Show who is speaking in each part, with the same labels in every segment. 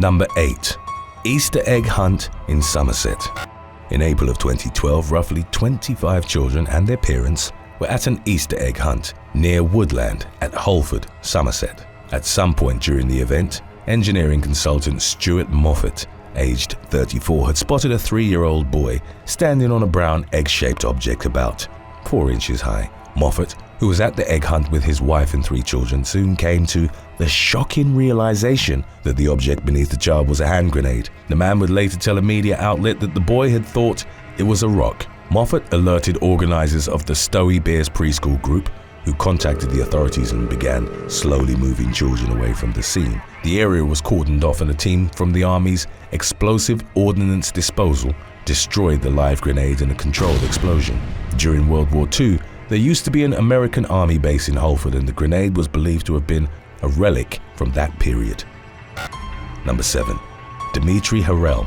Speaker 1: Number 8. Easter egg hunt in Somerset. In April of 2012, roughly 25 children and their parents were at an Easter egg hunt near Woodland at Holford, Somerset. At some point during the event, engineering consultant Stuart Moffat, aged 34, had spotted a 3-year-old boy standing on a brown egg-shaped object about 4 inches high. Moffat, who was at the egg hunt with his wife and 3 children, soon came to the shocking realization that the object beneath the child was a hand grenade. The man would later tell a media outlet that the boy had thought it was a rock. Moffat alerted organizers of the Stowe Bears preschool group, who contacted the authorities and began slowly moving children away from the scene. The area was cordoned off and a team from the Army's Explosive Ordnance Disposal destroyed the live grenade in a controlled explosion. During World War II, there used to be an American Army base in Holford, and the grenade was believed to have been a relic from that period. Number 7. Dimitri Harrell.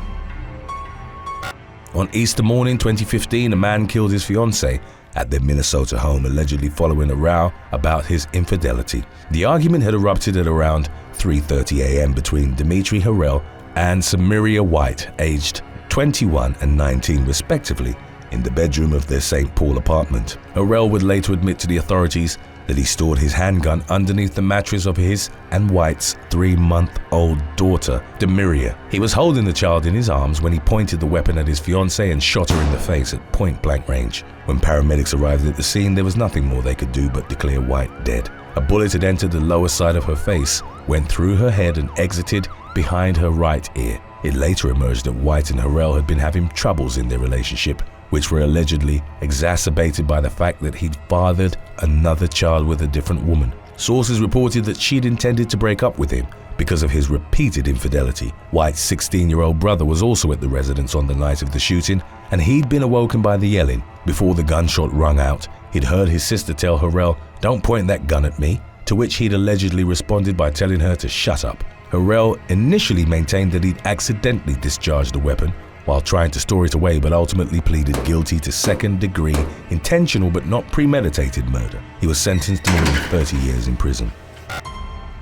Speaker 1: On Easter morning 2015, a man killed his fiancée at their Minnesota home, allegedly following a row about his infidelity. The argument had erupted at around 3:30 a.m. between Dimitri Harrell and Samiria White, aged 21 and 19 respectively, in the bedroom of their St. Paul apartment. Harrell would later admit to the authorities that he stored his handgun underneath the mattress of his and White's 3-month-old daughter, Demiria. He was holding the child in his arms when he pointed the weapon at his fiancée and shot her in the face at point-blank range. When paramedics arrived at the scene, there was nothing more they could do but declare White dead. A bullet had entered the lower side of her face, went through her head and exited behind her right ear. It later emerged that White and Harrell had been having troubles in their relationship, which were allegedly exacerbated by the fact that he'd fathered another child with a different woman. Sources reported that she'd intended to break up with him because of his repeated infidelity. White's 16-year-old brother was also at the residence on the night of the shooting, and he'd been awoken by the yelling. Before the gunshot rung out, he'd heard his sister tell Harrell, "Don't point that gun at me," to which he'd allegedly responded by telling her to shut up. Harrell initially maintained that he'd accidentally discharged the weapon while trying to store it away, but ultimately pleaded guilty to second-degree intentional but not premeditated murder. He was sentenced to more than 30 years in prison.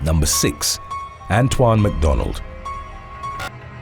Speaker 1: Number 6. Antoine McDonald.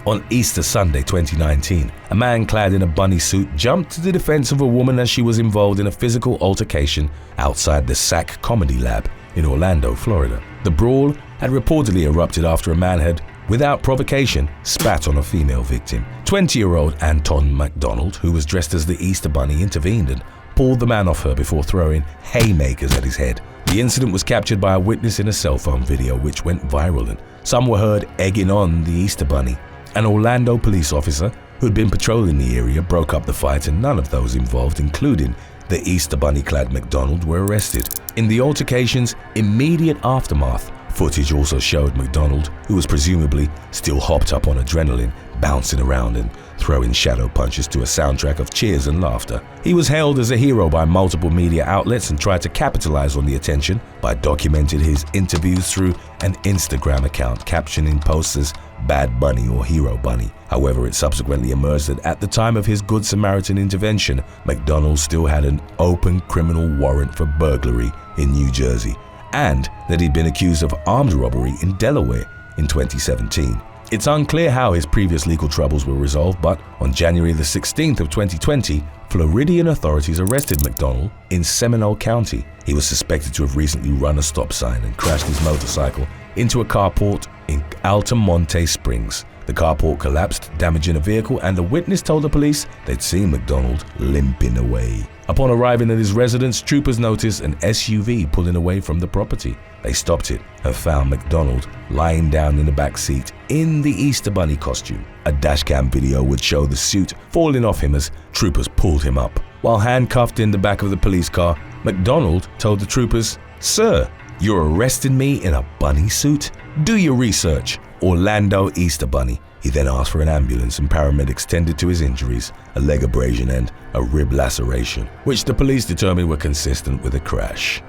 Speaker 1: On Easter Sunday 2019, a man clad in a bunny suit jumped to the defense of a woman as she was involved in a physical altercation outside the SAC Comedy Lab in Orlando, Florida. The brawl had reportedly erupted after a man had, without provocation, spat on a female victim. 20-year-old Antoine McDonald, who was dressed as the Easter Bunny, intervened and pulled the man off her before throwing haymakers at his head. The incident was captured by a witness in a cell phone video, which went viral, and some were heard egging on the Easter Bunny. An Orlando police officer who had been patrolling the area broke up the fight, and none of those involved, including the Easter Bunny-clad McDonald, were arrested. In the altercation's immediate aftermath, footage also showed McDonald, who was presumably still hopped up on adrenaline, bouncing around and throwing shadow punches to a soundtrack of cheers and laughter. He was hailed as a hero by multiple media outlets and tried to capitalize on the attention by documenting his interviews through an Instagram account, captioning posts as Bad Bunny or Hero Bunny. However, it subsequently emerged that at the time of his Good Samaritan intervention, McDonald still had an open criminal warrant for burglary in New Jersey, and that he'd been accused of armed robbery in Delaware in 2017. It's unclear how his previous legal troubles were resolved, but on January the 16th of 2020, Floridian authorities arrested McDonald in Seminole County. He was suspected to have recently run a stop sign and crashed his motorcycle into a carport in Altamonte Springs. The carport collapsed, damaging a vehicle, and a witness told the police they'd seen McDonald limping away. Upon arriving at his residence, troopers noticed an SUV pulling away from the property. They stopped it and found McDonald lying down in the back seat in the Easter Bunny costume. A dashcam video would show the suit falling off him as troopers pulled him up. While handcuffed in the back of the police car, McDonald told the troopers, "Sir, you're arresting me in a bunny suit? Do your research. Orlando Easter Bunny." He then asked for an ambulance, and paramedics tended to his injuries, a leg abrasion and a rib laceration, which the police determined were consistent with a crash.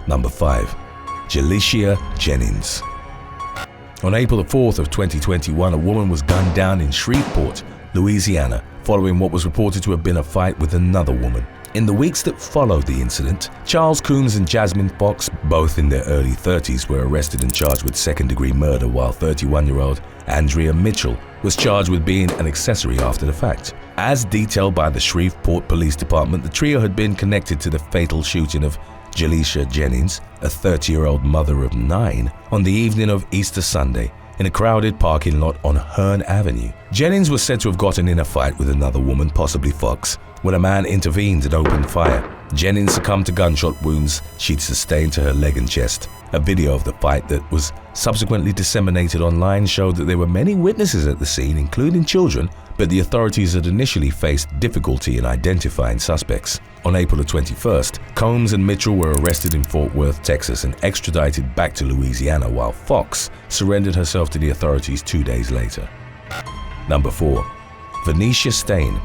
Speaker 1: Number 5. Galicia Jennings. On April the 4th of 2021, a woman was gunned down in Shreveport, Louisiana, following what was reported to have been a fight with another woman. In the weeks that followed the incident, Charles Coombs and Jasmine Fox, both in their early 30s, were arrested and charged with second-degree murder, while 31-year-old Andrea Mitchell was charged with being an accessory after the fact. As detailed by the Shreveport Police Department, the trio had been connected to the fatal shooting of Galicia Jennings, a 30-year-old mother of 9, on the evening of Easter Sunday in a crowded parking lot on Hearn Avenue. Jennings was said to have gotten in a fight with another woman, possibly Fox, when a man intervened and opened fire. Jennings succumbed to gunshot wounds she'd sustained to her leg and chest. A video of the fight that was subsequently disseminated online showed that there were many witnesses at the scene, including children, but the authorities had initially faced difficulty in identifying suspects. On April 21st, Combs and Mitchell were arrested in Fort Worth, Texas, and extradited back to Louisiana, while Fox surrendered herself to the authorities 2 days later. Number 4. Venetia Stain.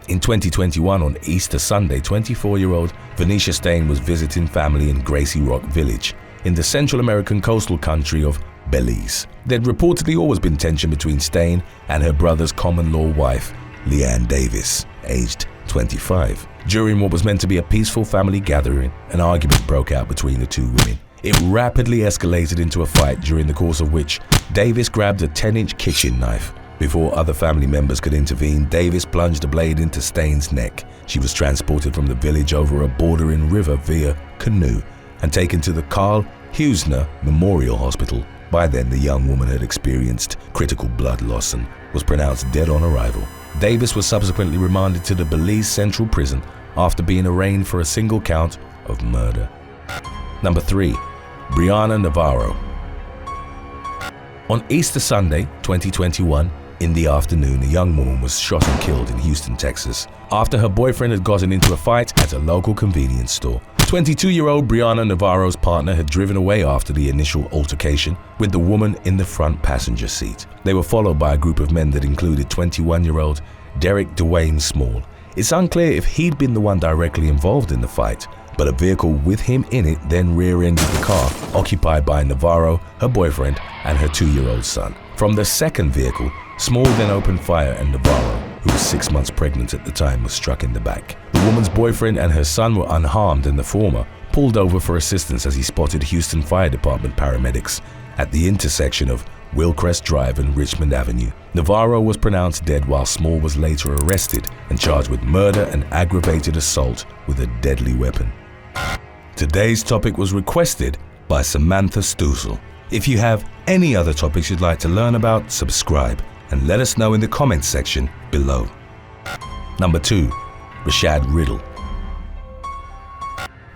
Speaker 1: In 2021, on Easter Sunday, 24-year-old Venetia Stain was visiting family in Gracie Rock Village in the Central American coastal country of Belize. There'd reportedly always been tension between Stain and her brother's common-law wife, Leanne Davis, aged 25. During what was meant to be a peaceful family gathering, an argument broke out between the two women. It rapidly escalated into a fight, during the course of which Davis grabbed a 10-inch kitchen knife. Before other family members could intervene, Davis plunged a blade into Stain's neck. She was transported from the village over a bordering river via canoe and taken to the Carl Huesner Memorial Hospital. By then, the young woman had experienced critical blood loss and was pronounced dead on arrival. Davis was subsequently remanded to the Belize Central Prison after being arraigned for a single count of murder. Number 3. Brianna Navarro. On Easter Sunday, 2021, in the afternoon, a young woman was shot and killed in Houston, Texas, after her boyfriend had gotten into a fight at a local convenience store. 22-year-old Brianna Navarro's partner had driven away after the initial altercation, with the woman in the front passenger seat. They were followed by a group of men that included 21-year-old Derek Dwayne Small. It's unclear if he'd been the one directly involved in the fight, but a vehicle with him in it then rear-ended the car, occupied by Navarro, her boyfriend, and her 2-year-old son. From the second vehicle, Small then opened fire, and Navarro, who was 6 months pregnant at the time, was struck in the back. The woman's boyfriend and her son were unharmed, and the former pulled over for assistance as he spotted Houston Fire Department paramedics at the intersection of Wilcrest Drive and Richmond Avenue. Navarro was pronounced dead, while Small was later arrested and charged with murder and aggravated assault with a deadly weapon. Today's topic was requested by Samantha Stousel. If you have any other topics you'd like to learn about, subscribe and let us know in the comments section below. Number 2. Rashad Riddle.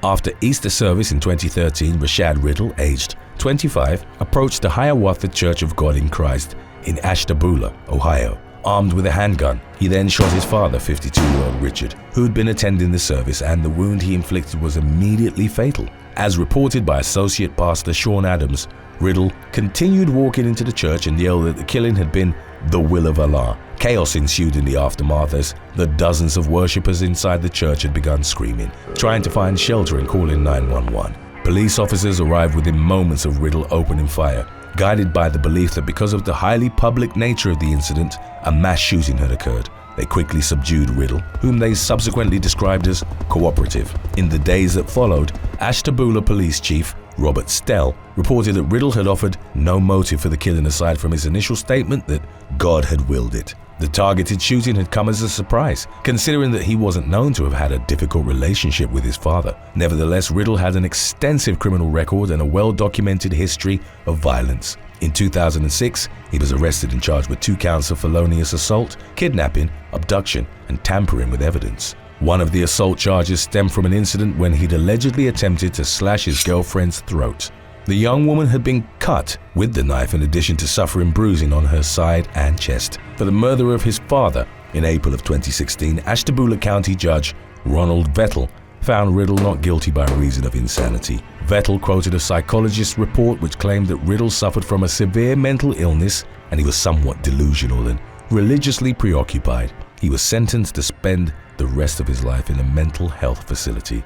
Speaker 1: After Easter service in 2013, Rashad Riddle, aged 25, approached the Hiawatha Church of God in Christ in Ashtabula, Ohio, armed with a handgun. He then shot his father, 52-year-old Richard, who had been attending the service, and the wound he inflicted was immediately fatal. As reported by Associate Pastor Sean Adams, Riddle continued walking into the church and yelled that the killing had been the will of Allah. Chaos ensued in the aftermath as the dozens of worshippers inside the church had begun screaming, trying to find shelter and calling 911. Police officers arrived within moments of Riddle opening fire, guided by the belief that because of the highly public nature of the incident, a mass shooting had occurred. They quickly subdued Riddle, whom they subsequently described as cooperative. In the days that followed, Ashtabula Police Chief Robert Stell reported that Riddle had offered no motive for the killing aside from his initial statement that God had willed it. The targeted shooting had come as a surprise, considering that he wasn't known to have had a difficult relationship with his father. Nevertheless, Riddle had an extensive criminal record and a well-documented history of violence. In 2006, he was arrested and charged with 2 counts of felonious assault, kidnapping, abduction, and tampering with evidence. One of the assault charges stemmed from an incident when he'd allegedly attempted to slash his girlfriend's throat. The young woman had been cut with the knife in addition to suffering bruising on her side and chest. For the murder of his father, in April of 2016, Ashtabula County Judge Ronald Vettel found Riddle not guilty by reason of insanity. Vettel quoted a psychologist's report which claimed that Riddle suffered from a severe mental illness and he was somewhat delusional and religiously preoccupied. He was sentenced to spend the rest of his life in a mental health facility.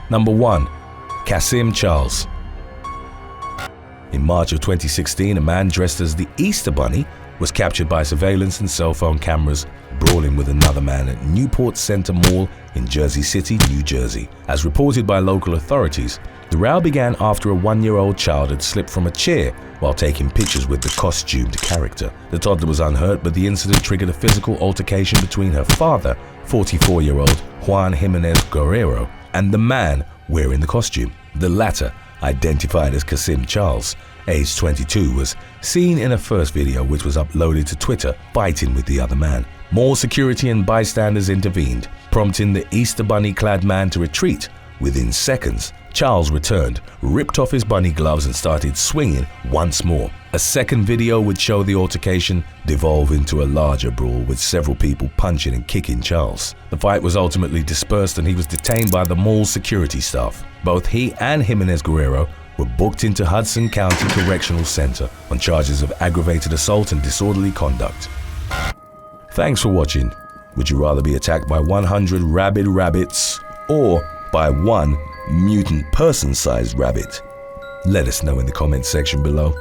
Speaker 1: Number 1. Kasim Charles. In March of 2016, a man dressed as the Easter Bunny was captured by surveillance and cell phone cameras brawling with another man at Newport Center Mall in Jersey City, New Jersey. As reported by local authorities, the row began after a 1-year-old child had slipped from a chair while taking pictures with the costumed character. The toddler was unhurt, but the incident triggered a physical altercation between her father, 44-year-old Juan Jimenez Guerrero, and the man wearing the costume. The latter, identified as Kasim Charles, aged 22, was seen in a first video which was uploaded to Twitter fighting with the other man. More security and bystanders intervened, prompting the Easter Bunny-clad man to retreat. Within seconds, Charles returned, ripped off his bunny gloves and started swinging once more. A second video would show the altercation devolve into a larger brawl with several people punching and kicking Charles. The fight was ultimately dispersed and he was detained by the mall's security staff. Both he and Jimenez Guerrero were booked into Hudson County Correctional Center on charges of aggravated assault and disorderly conduct. Thanks for watching. Would you rather be attacked by 100 rabid rabbits or by one mutant person-sized rabbit? Let us know in the comments section below.